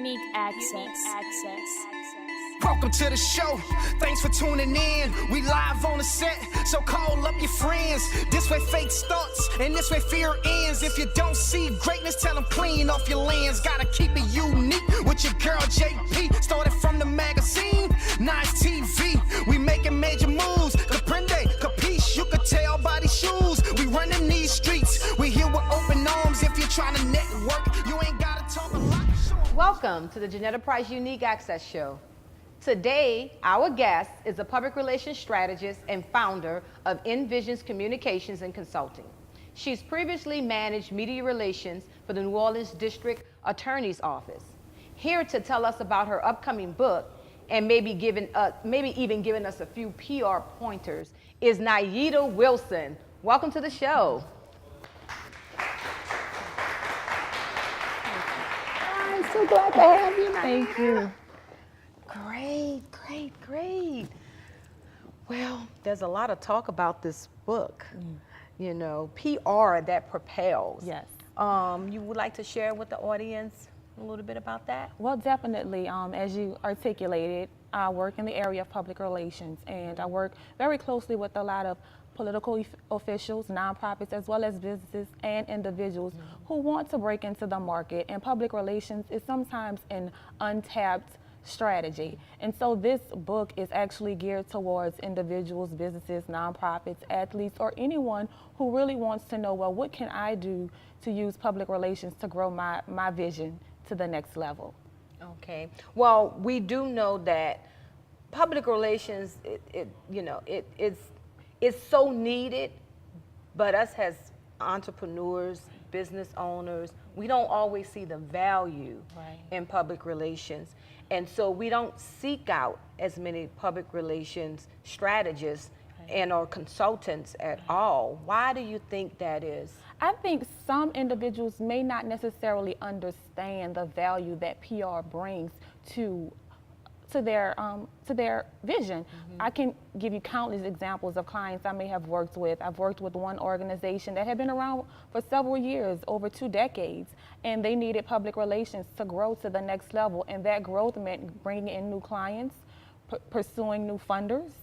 Unique access. Welcome to the show. Thanks for tuning in. We live on the set, so call up your friends. This way fate starts, and this way fear ends. If you don't see greatness, tell them clean off your lens. Gotta keep it unique with your girl JP. Started from the magazine, Nice TV. We making major moves. Comprende, capiche, you could tell by these shoes. We running these streets. We here with open arms. If you're trying to network, you ain't gotta talk a lot. Welcome to the Joannettia Price Unique Access Show. Today, our guest is a public relations strategist and founder of Envisions Communications and Consulting. She's previously managed media relations for the New Orleans District Attorney's Office. Here to tell us about her upcoming book and maybe even giving us a few PR pointers is Joannettia Wilson. Welcome to the show. I'm so glad to have you. Thank you. Great. Well, there's a lot of talk about this book, you know, PR that propels. Yes. You would like to share with the audience a little bit about that? Well, definitely. As you articulated, I work in the area of public relations, and I work very closely with a lot of political officials, nonprofits, as well as businesses and individuals who want to break into the market. And public relations is sometimes an untapped strategy. And so this book is actually geared towards individuals, businesses, nonprofits, athletes, or anyone who really wants to know, well, what can I do to use public relations to grow my vision to the next level? Okay. Well, we do know that public relations, it's so needed, but us as entrepreneurs, business owners, we don't always see the value in public relations. And so we don't seek out as many public relations strategists and or consultants at all. Why do you think that is? I think some individuals may not necessarily understand the value that PR brings to their vision. I can give you countless examples of clients I may have worked with. I've worked with one organization that had been around for several years, over 2 decades, and they needed public relations to grow to the next level, and that growth meant bringing in new clients, pursuing new funders,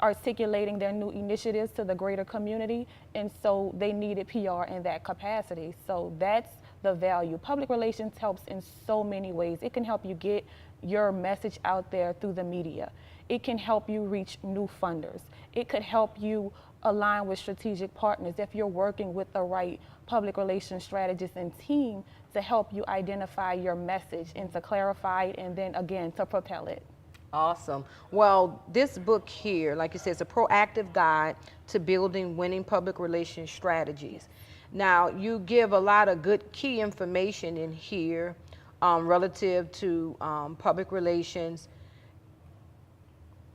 articulating their new initiatives to the greater community, and so they needed PR in that capacity. So that's the value. Public relations helps in so many ways. It can help you get your message out there through the media. It can help you reach new funders. It could help you align with strategic partners if you're working with the right public relations strategist and team to help you identify your message and to clarify it, and then again to propel it. Awesome. Well, this book here, like you said, is a proactive guide to building winning public relations strategies. Now, you give a lot of good key information in here relative to public relations.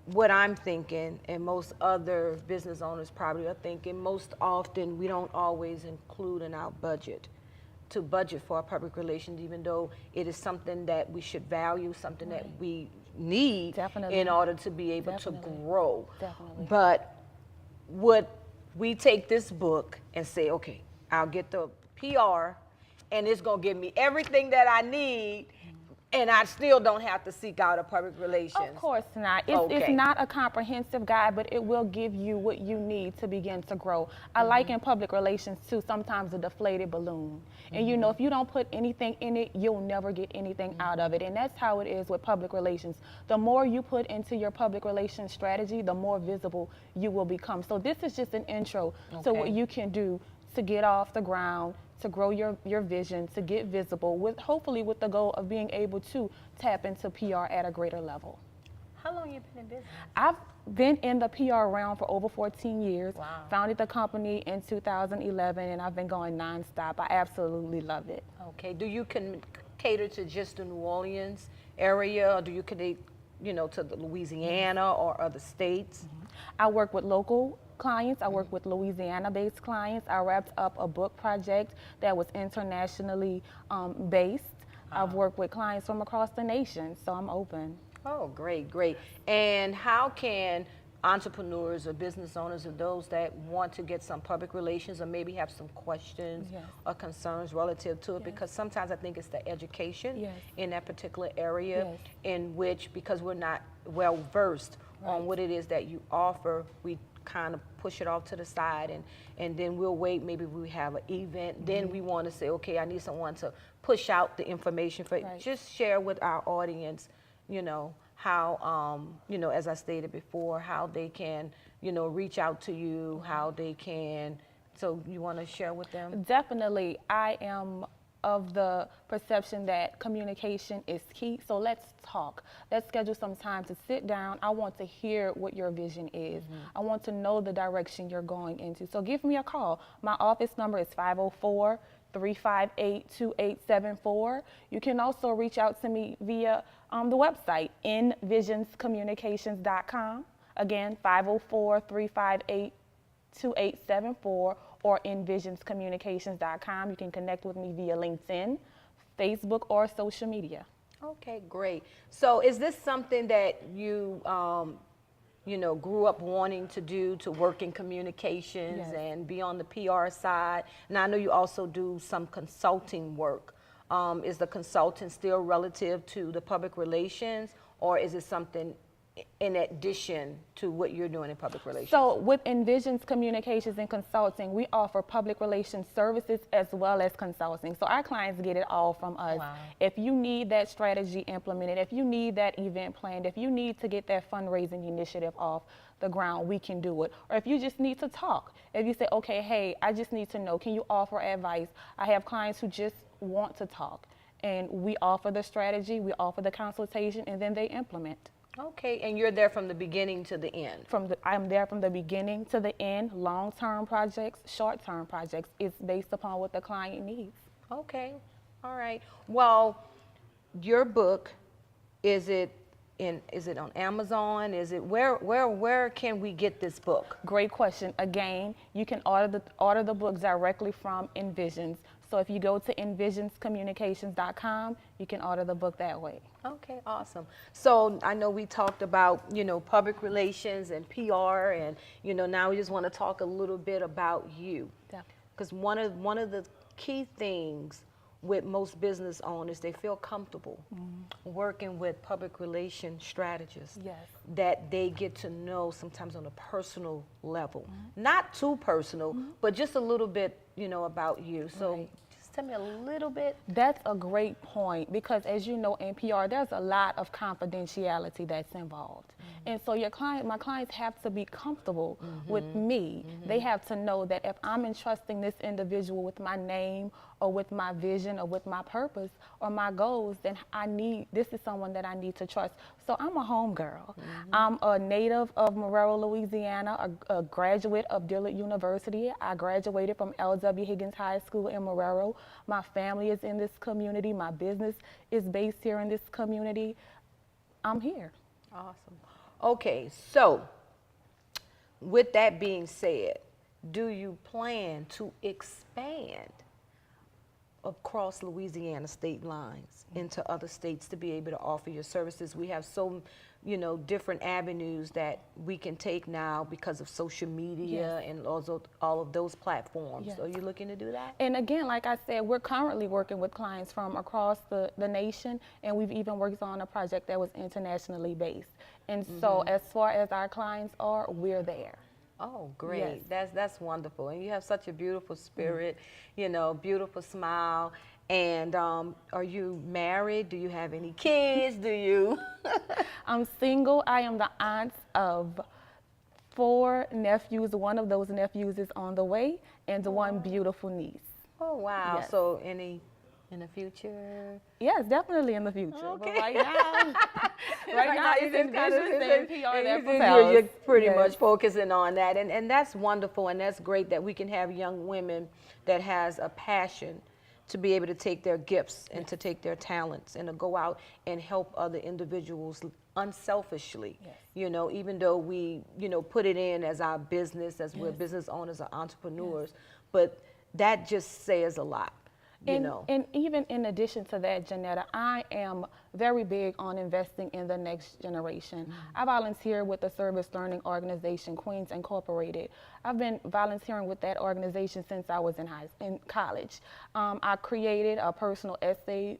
What I'm thinking, and most other business owners probably are thinking, most often we don't always include in our budget to budget for our public relations, even though it is something that we should value, something that we need in order to be able to grow. But would we take this book and say, okay, I'll get the PR and it's gonna give me everything that I need, and I still don't have to seek out a public relations? Of course not. It's not a comprehensive guide, but it will give you what you need to begin to grow. I liken public relations to sometimes a deflated balloon. And you know, if you don't put anything in it, you'll never get anything out of it. And that's how it is with public relations. The more you put into your public relations strategy, the more visible you will become. So this is just an intro to what you can do to get off the ground, to grow your vision, to get visible, with hopefully with the goal of being able to tap into PR at a greater level. How long have you been in business? I've been in the PR realm for over 14 years. Wow. Founded the company in 2011, and I've been going nonstop. I absolutely love it. Okay. Do you cater to just the New Orleans area, or do you cater, to the Louisiana or other states? I work with local clients. I work with Louisiana-based clients. I wrapped up a book project that was internationally based. I've worked with clients from across the nation, so I'm open. Oh, great. And how can entrepreneurs or business owners or those that want to get some public relations or maybe have some questions Yes. or concerns relative to it, Yes. because sometimes I think it's the education Yes. in that particular area Yes. in which, because we're not well versed on Right. what it is that you offer, we kind of push it off to the side, and then we'll wait, maybe we have an event, then we want to say, okay, I need someone to push out the information for Right. just share with our audience, how, as I stated before, how they can, reach out to you, how they can, so you want to share with them? Definitely, I am of the perception that communication is key. So let's talk. Let's schedule some time to sit down. I want to hear what your vision is. I want to know the direction you're going into. So give me a call. My office number is 504-358-2874. You can also reach out to me via the website, envisionscommunications.com. Again, 504-358-2874, or envisionscommunications.com. You can connect with me via LinkedIn, Facebook, or social media. Okay, great. So is this something that you, grew up wanting to do, to work in communications Yes. and be on the PR side? Now, I know you also do some consulting work. Is the consulting still relative to the public relations, or is it something in addition to what you're doing in public relations? So with Envisions Communications and Consulting, we offer public relations services as well as consulting. So our clients get it all from us. Wow. If you need that strategy implemented, if you need that event planned, if you need to get that fundraising initiative off the ground, we can do it. Or if you just need to talk, if you say, okay, hey, I just need to know, can you offer advice? I have clients who just want to talk, and we offer the strategy, we offer the consultation, and then they implement. Okay, and you're there from the beginning to the end. I'm there from the beginning to the end. Long-term projects, short-term projects. It's based upon what the client needs. Okay, all right. Well, your book, is it on Amazon? Is it where can we get this book? Great question. Again, you can order the book directly from Envisions. So if you go to envisionscommunications.com, you can order the book that way. Okay, awesome. So I know we talked about, public relations and PR, and, now we just want to talk a little bit about you. Definitely. Because one of the key things with most business owners, they feel comfortable working with public relation strategists. Yes. That they get to know sometimes on a personal level. Not too personal, but just a little bit, about you. So Right. just tell me a little bit. That's a great point, because as you know, in PR, there's a lot of confidentiality that's involved. And so my clients have to be comfortable with me. They have to know that if I'm entrusting this individual with my name or with my vision or with my purpose or my goals, then this is someone that I need to trust. So I'm a home girl. I'm a native of Marrero, Louisiana, a graduate of Dillard University. I graduated from L.W. Higgins High School in Marrero. My family is in this community. My business is based here in this community. I'm here. Awesome. Okay, so with that being said, do you plan to expand across Louisiana state lines into other states to be able to offer your services? We have so, different avenues that we can take now because of social media and also all of those platforms. Yes. Are you looking to do that? And again, like I said, we're currently working with clients from across the nation, and we've even worked on a project that was internationally based. And so as far as our clients are, we're there. Oh, great. That's wonderful. And you have such a beautiful spirit, Mm-hmm. Beautiful smile. And are you married? Do you have any kids? Do you? I'm single. I am the aunt of 4 nephews. One of those nephews is on the way, and one beautiful niece. Oh, wow. Yes. So any in the future? Yes, definitely in the future. Okay. But right now it's just kind of- Envisions and PR that you're propels. pretty Yes. much focusing on that. And that's wonderful, and that's great that we can have young women that has a passion to be able to take their gifts and to take their talents and to go out and help other individuals unselfishly. Yes. Even though we, put it in as our business, as we're business owners or entrepreneurs, but that just says a lot. And even in addition to that, Joannettia, I am very big on investing in the next generation. I volunteer with the service learning organization, Queens Incorporated. I've been volunteering with that organization since I was in college. I created a personal essay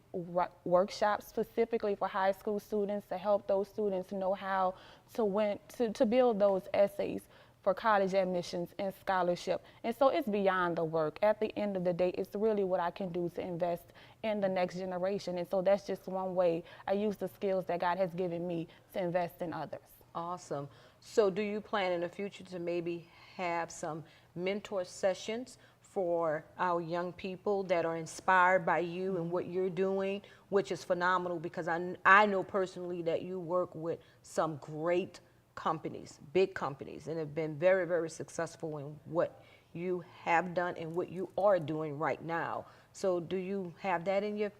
workshop specifically for high school students to help those students know how to build those essays for college admissions and scholarship. And so it's beyond the work. At the end of the day, it's really what I can do to invest in the next generation. And so that's just one way I use the skills that God has given me to invest in others. Awesome. So do you plan in the future to maybe have some mentor sessions for our young people that are inspired by you and what you're doing, which is phenomenal, because I know personally that you work with some great companies, big companies, and have been very, very successful in what you have done and what you are doing right now. So do you have that in your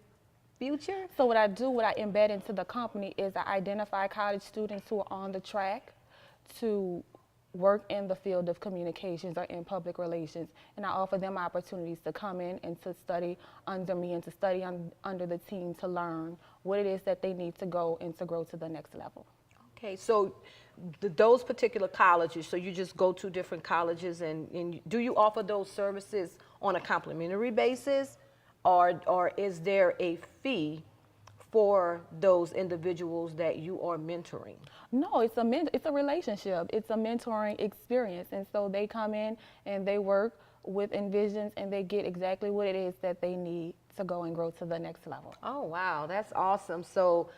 future? So what I embed into the company is I identify college students who are on the track to work in the field of communications or in public relations, and I offer them opportunities to come in and to study under me and to study under the team to learn what it is that they need to go and to grow to the next level. Okay, so those particular colleges, so you just go to different colleges and do you offer those services on a complimentary basis, or is there a fee for those individuals that you are mentoring? No, it's a relationship. It's a mentoring experience. And so they come in and they work with Envisions and they get exactly what it is that they need to go and grow to the next level. Oh, wow, that's awesome. So,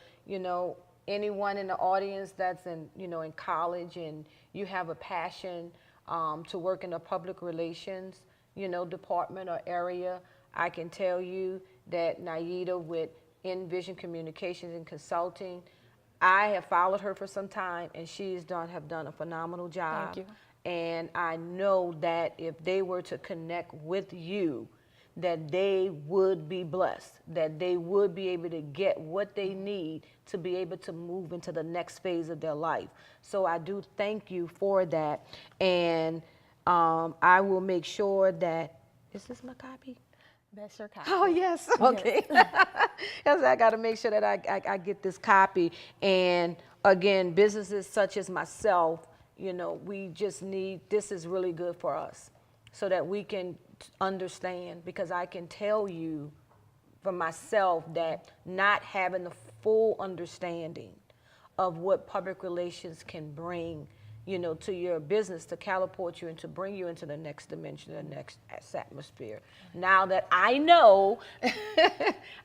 anyone in the audience that's in college and you have a passion to work in the public relations, department or area, I can tell you that Joannettia with Envision Communications and Consulting, I have followed her for some time and have done a phenomenal job. Thank you. And I know that if they were to connect with you, that they would be blessed, that they would be able to get what they need to be able to move into the next phase of their life. So I do thank you for that. And I will make sure that, is this my copy? That's your copy. Oh, yes. Okay. Yes. I got to make sure that I get this copy. And again, businesses such as myself, we just need, this is really good for us so that we can understand, because I can tell you for myself that not having the full understanding of what public relations can bring, to your business, to catapult you and to bring you into the next dimension, the next atmosphere. Now that I know,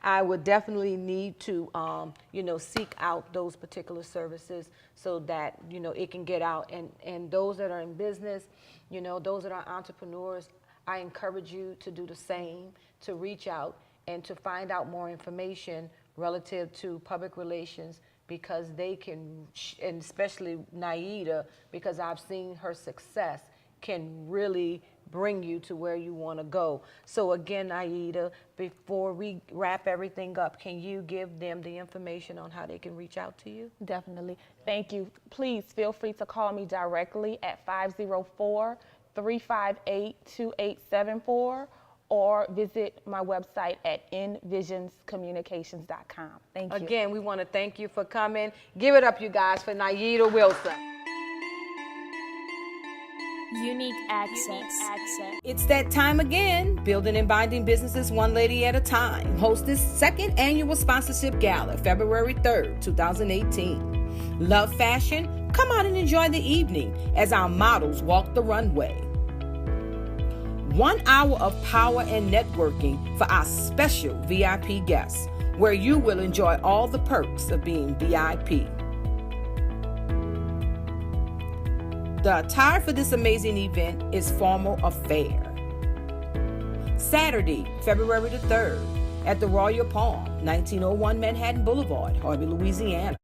I would definitely need to, seek out those particular services so that, it can get out. And those that are in business, those that are entrepreneurs, I encourage you to do the same, to reach out and to find out more information relative to public relations, because they can, and especially Joannettia, because I've seen her success, can really bring you to where you want to go. So again, Joannettia, before we wrap everything up, can you give them the information on how they can reach out to you? Definitely. Thank you. Please feel free to call me directly at 504-358-2874 or visit my website at envisionscommunications.com. Thank you. Again, we want to thank you for coming. Give it up, you guys, for Joannettia Wilson. Unique access. It's that time again, building and binding businesses one lady at a time. Host this second annual sponsorship gala, February 3rd, 2018. Love fashion? Come out and enjoy the evening as our models walk the runway. 1 hour of power and networking for our special VIP guests, where you will enjoy all the perks of being VIP. The attire for this amazing event is formal affair. Saturday, February the 3rd, at the Royal Palm, 1901 Manhattan Boulevard, Harvey, Louisiana.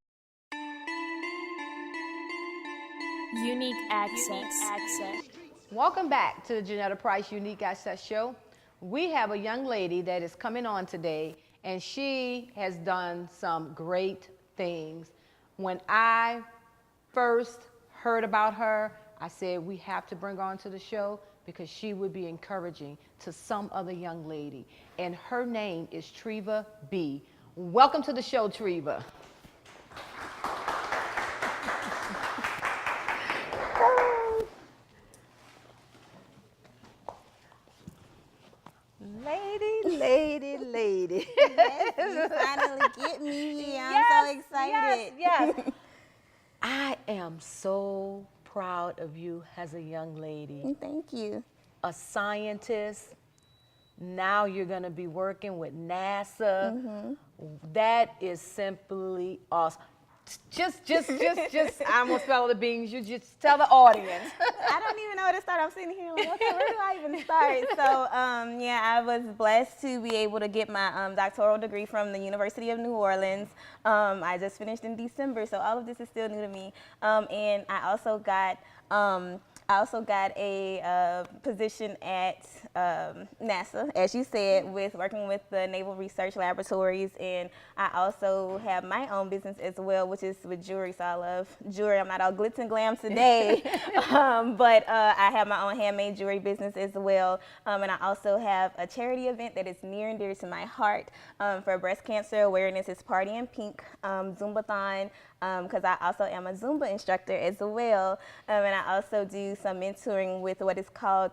Unique access. Welcome back to the Joannettia Price Unique Access Show. We have a young lady that is coming on today, and she has done some great things. When I first heard about her, I said we have to bring her onto the show because she would be encouraging to some other young lady. And her name is Treva B. Welcome to the show, Treva. Lady. Yes, you finally get me here. I'm so excited. Yes. I am so proud of you as a young lady. Thank you. A scientist. Now you're going to be working with NASA. That is simply awesome. Just, I almost fell the beans. You just tell the audience. I don't even know where to start. I'm sitting here like, okay, where do I even start? So, yeah, I was blessed to be able to get my doctoral degree from the University of New Orleans. I just finished in December, so all of this is still new to me. And I also got a position at NASA, as you said, with working with the Naval Research Laboratories, and I also have my own business as well, which is with jewelry. So I love jewelry. I'm not all glitz and glam today, but I have my own handmade jewelry business as well, and I also have a charity event that is near and dear to my heart for breast cancer awareness. It's Party in Pink Zumbathon, because I also am a Zumba instructor as well, and I also do some mentoring with what is called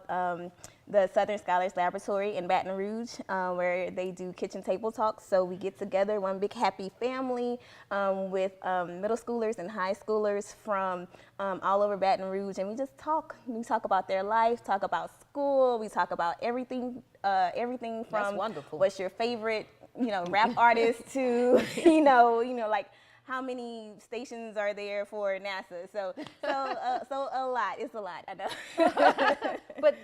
the Southern Scholars Laboratory in Baton Rouge, where they do kitchen table talks. So we get together, one big happy family with middle schoolers and high schoolers from all over Baton Rouge, and we just talk. We talk about their life, talk about school, we talk about everything, everything from what's your favorite, rap artist to, like, how many stations are there for NASA? So a lot. It's a lot, I know. But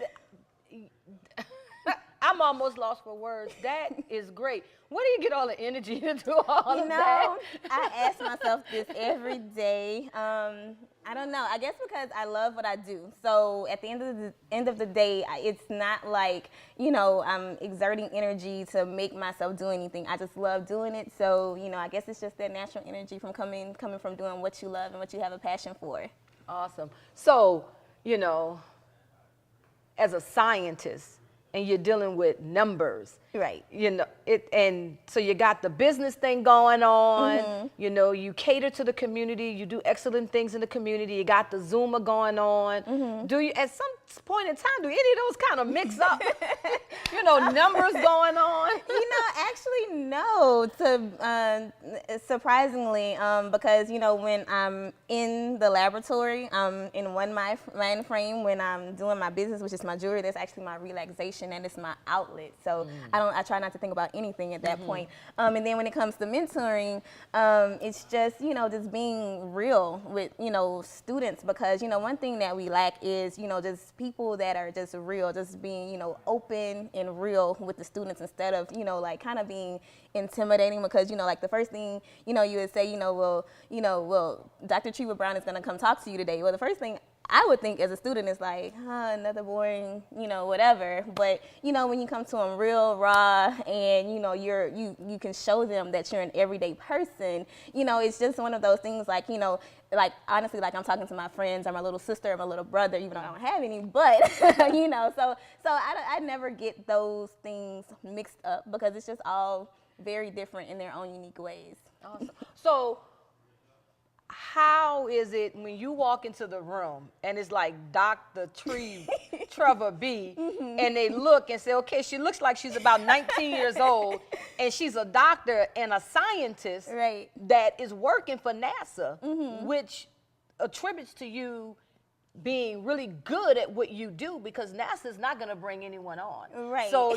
I'm almost lost for words. That is great. Where do you get all the energy to do all of that? I ask myself this every day. I don't know. I guess because I love what I do. So at the end of the day, it's not like, I'm exerting energy to make myself do anything. I just love doing it. So, I guess it's just that natural energy from coming from doing what you love and what you have a passion for. Awesome. So, as a scientist, and you're dealing with numbers. Right. And so you got the business thing going on, you cater to the community, you do excellent things in the community, you got the Zumba going on. Do you, at some point in time, do any of those kind of mix up, numbers going on? Actually, no, surprisingly, because, when I'm in the laboratory, in one mind frame, when I'm doing my business, which is my jewelry, that's actually my relaxation and it's my outlet. So I try not to think about anything at that point. And then when it comes to mentoring, it's just, just being real with, students, because, one thing that we lack is, just people that are just real, just being, open and real with the students instead of, like kind of being intimidating, because, like the first thing, you would say, well, Dr. Treva Brown is going to come talk to you today. Well, the first thing I would think as a student is like, another boring, whatever. But, when you come to them real raw and, you can show them that you're an everyday person, it's just one of those things like, like honestly, like I'm talking to my friends or my little sister or my little brother, even though I don't have any, but, so I never get those things mixed up because it's just all very different in their own unique ways. Awesome. So, how is it when you walk into the room and it's like Dr. Treva B, and they look and say, okay, she looks like she's about 19 years old, and she's a doctor and a scientist that is working for NASA, which attributes to you being really good at what you do, because NASA is not going to bring anyone on. Right. So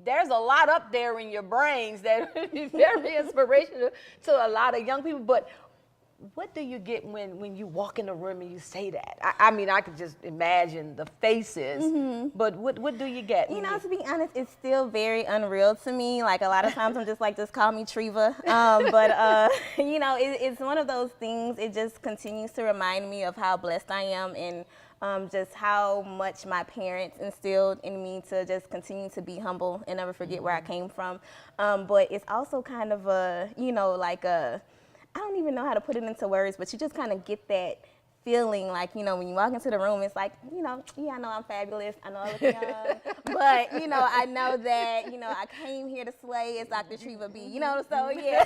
there's a lot up there in your brains that is very inspirational to a lot of young people. But what do you get when you walk in the room and you say that? I mean, I could just imagine the faces, but what do you get? To be honest, it's still very unreal to me. Like a lot of times I'm just like, just call me Treva. It's one of those things, it just continues to remind me of how blessed I am and just how much my parents instilled in me to just continue to be humble and never forget where I came from. But it's also kind of I don't even know how to put it into words, but you just kind of get that feeling like, when you walk into the room, it's like, yeah, I know I'm fabulous. I know I look young. But, I know that, I came here to slay as Dr. Treva B. So yeah.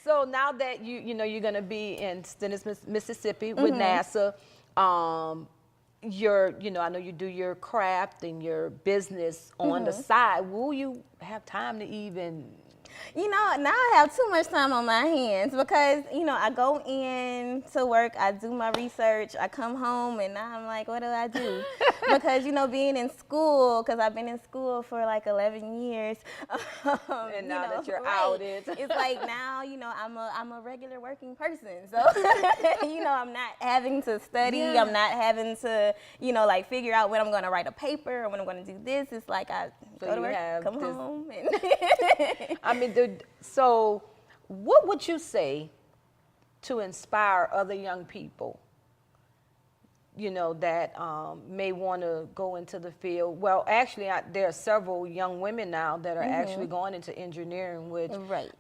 So now that you're going to be in Stennis, Mississippi with NASA, I know you do your craft and your business on the side. Will you have time to even? Now I have too much time on my hands because, I go in to work, I do my research, I come home, and now I'm like, what do I do? Because, being in school, because I've been in school for like 11 years. And now that you're out, it's like now, I'm a regular working person. So, I'm not having to study. Yeah. I'm not having to, like figure out when I'm going to write a paper or when I'm going to do this. It's like I go to work, come home. And so what would you say to inspire other young people, that may want to go into the field? Well, actually, there are several young women now that are actually going into engineering, which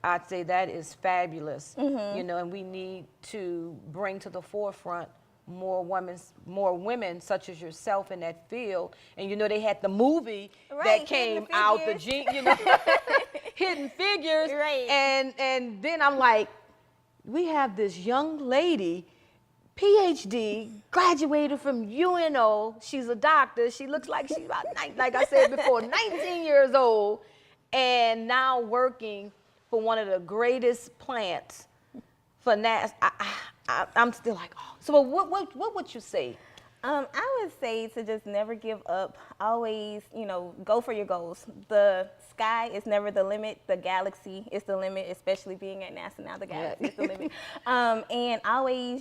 I'd say that is fabulous, and we need to bring to the forefront more women such as yourself in that field. And they had the movie that came out, Hidden Figures, and then I'm like, we have this young lady, PhD, graduated from UNO. She's a doctor. She looks like she's about, like I said before, 19 years old, and now working for one of the greatest plants for NASA. I'm still like, oh. So what would you say? I would say to just never give up. Always, go for your goals. The sky is never the limit. The galaxy is the limit, especially being at NASA now. The galaxy is the limit. And always,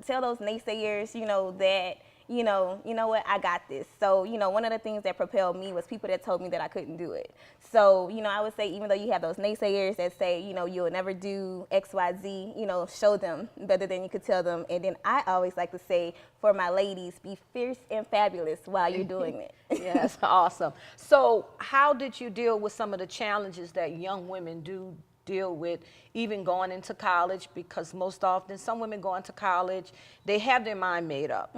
tell those naysayers, that, you know what, I got this. So, one of the things that propelled me was people that told me that I couldn't do it. So, I would say even though you have those naysayers that say, you'll never do X, Y, Z, show them better than you could tell them. And then I always like to say, for my ladies, be fierce and fabulous while you're doing it. Yes, awesome. So how did you deal with some of the challenges that young women do deal with, even going into college? Because most often, some women go into college, they have their mind made up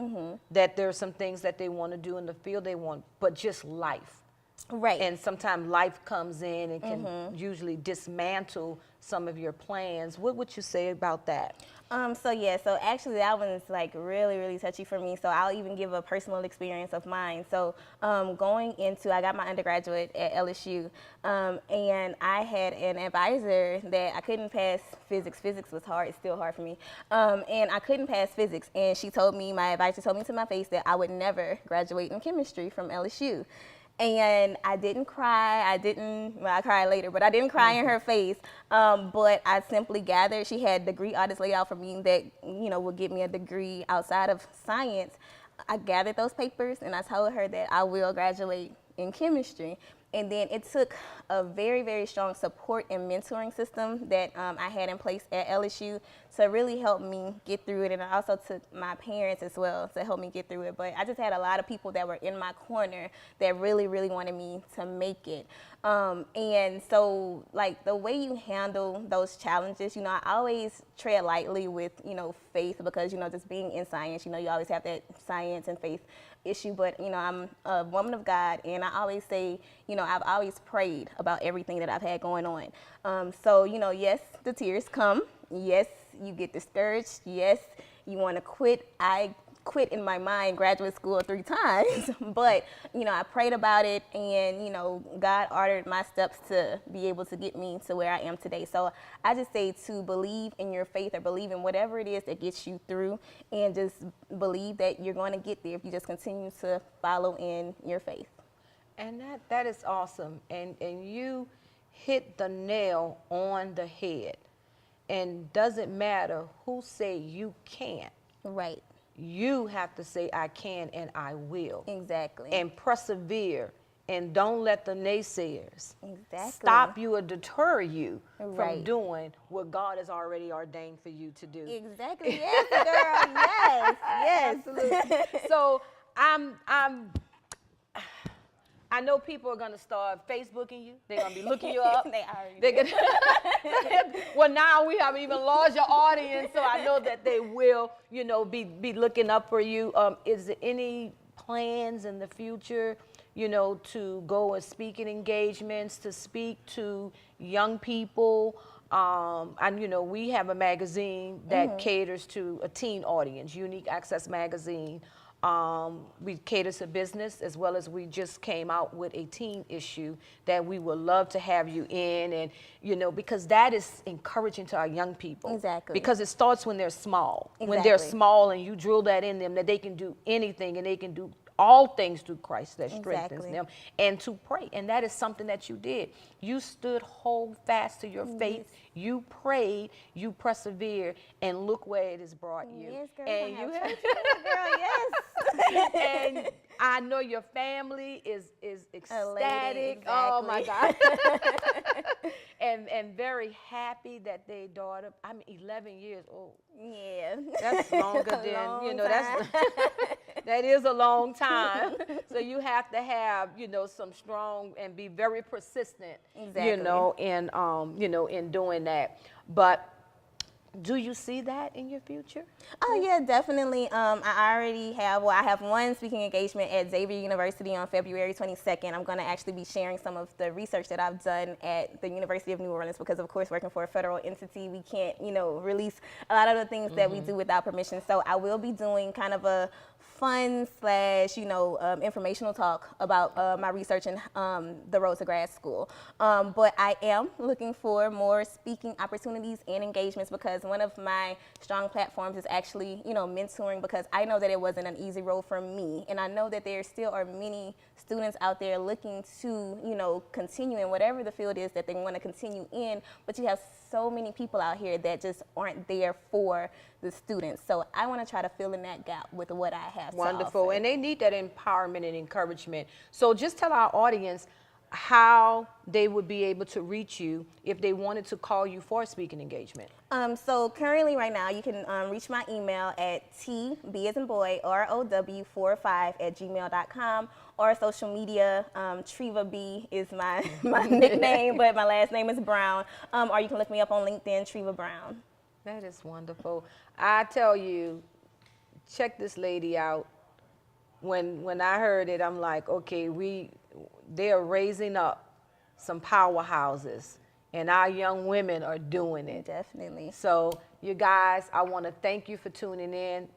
that there are some things that they want to do in the field they want, but just life. Right. And sometimes life comes in and can usually dismantle some of your plans. What would you say about that? So actually that one is like really, really touchy for me. So I'll even give a personal experience of mine. So I got my undergraduate at LSU, and I had an advisor that I couldn't pass physics. Physics was hard. It's still hard for me. And I couldn't pass physics. And my advisor told me to my face that I would never graduate in chemistry from LSU. And I didn't cry. I cried later, but I didn't cry in her face. But I simply gathered. She had degree audits laid out for me that, would get me a degree outside of science. I gathered those papers and I told her that I will graduate in chemistry. And then it took a very, very strong support and mentoring system that I had in place at LSU to really help me get through it. And I also took my parents as well to help me get through it. But I just had a lot of people that were in my corner that really, really wanted me to make it. And so, like, the way you handle those challenges, I always tread lightly with, faith, because, just being in science, you always have that science and faith issue. But, I'm a woman of God, and I always say, I've always prayed about everything that I've had going on. So, yes, the tears come. Yes, you get discouraged. Yes, you want to quit. I quit in my mind graduate school 3 times, but I prayed about it, and God ordered my steps to be able to get me to where I am today. So I just say to believe in your faith, or believe in whatever it is that gets you through, and just believe that you're going to get there if you just continue to follow in your faith. And that is awesome, and you hit the nail on the head. And doesn't matter who say you can't. Right. You have to say, I can and I will. Exactly. And persevere, and don't let the naysayers stop you or deter you from doing what God has already ordained for you to do. Exactly. Yes, girl. Yes. Yes. Absolutely. So I I know people are gonna start Facebooking you. They're gonna be looking you up. They already They're gonna well, now we have an even larger audience, so I know that they will, you know, be looking up for you. Is there any plans in the future, you know, to go and speaking engagements, to speak to young people? And you know, we have a magazine that caters to a teen audience, Unique Access Magazine. We cater to business, as well as we just came out with a teen issue that we would love to have you in, and you know, because that is encouraging to our young people. Exactly. Because it starts when they're small. Exactly. When they're small, and you drill that in them, that they can do anything, and they can do all things through Christ that strengthens Exactly. them, and to pray. And that is something that you did. You stood hold fast to your faith. You prayed, you persevered, and look where it has brought you. Yes, girl. And I have you church with it, girl, yes. and I know your family is ecstatic. Elated, Oh my God. exactly. and very happy that their daughter, I mean, 11 years old. Yeah. That's longer A than, you long know, time. that is a long time. So you have to have, you know, some strong and be very persistent, Exactly. you know, in doing that. But do you see that in your future? Oh yeah, definitely. I already have, well, I have one speaking engagement at Xavier University on February 22nd. I'm going to actually be sharing some of the research that I've done at the University of New Orleans, because of course, working for a federal entity, we can't, you know, release a lot of the things that we do without permission. So I will be doing kind of a fun / you know, informational talk about my research in the road to grad school. But I am looking for more speaking opportunities and engagements, because one of my strong platforms is actually, you know, mentoring, because I know that it wasn't an easy road for me. And I know that there still are many students out there looking to, you know, continue in whatever the field is that they want to continue in, but you have so many people out here that just aren't there for the students. So I want to try to fill in that gap with what I have to Wonderful. offer. And they need that empowerment and encouragement. So just tell our audience how they would be able to reach you if they wanted to call you for a speaking engagement. So currently right now you can reach my email at tb as in boy, ROW45@gmail.com, or social media. Treva B is my nickname, but my last name is Brown. Or you can look me up on LinkedIn, Treva Brown. That is wonderful. I tell you, check this lady out. When I heard it, I'm like, okay, they're raising up some powerhouses, and our young women are doing it. Definitely. So you guys, I want to thank you for tuning in.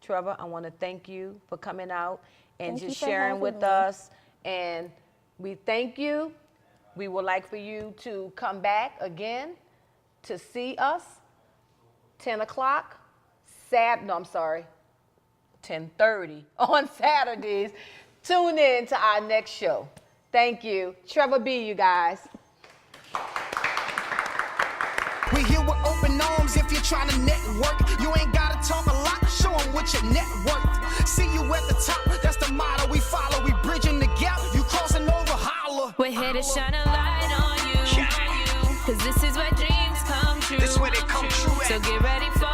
Trevor, I want to thank you for coming out and Thank you just for sharing having with me. us. And we thank you. We would like for you to come back again to see us 10 o'clock, 10:30 on Saturdays. Tune in to our next show. Thank you. Trevor B, you guys. We here with open arms if you're trying to network. You ain't gotta talk a lot, show them what your net worth. See you at the top, that's the motto we follow. We bridging the gap, you crossing over, holler. We're here to shine a light on you. Cause this is where dreams come true. This where they come true at. So get ready for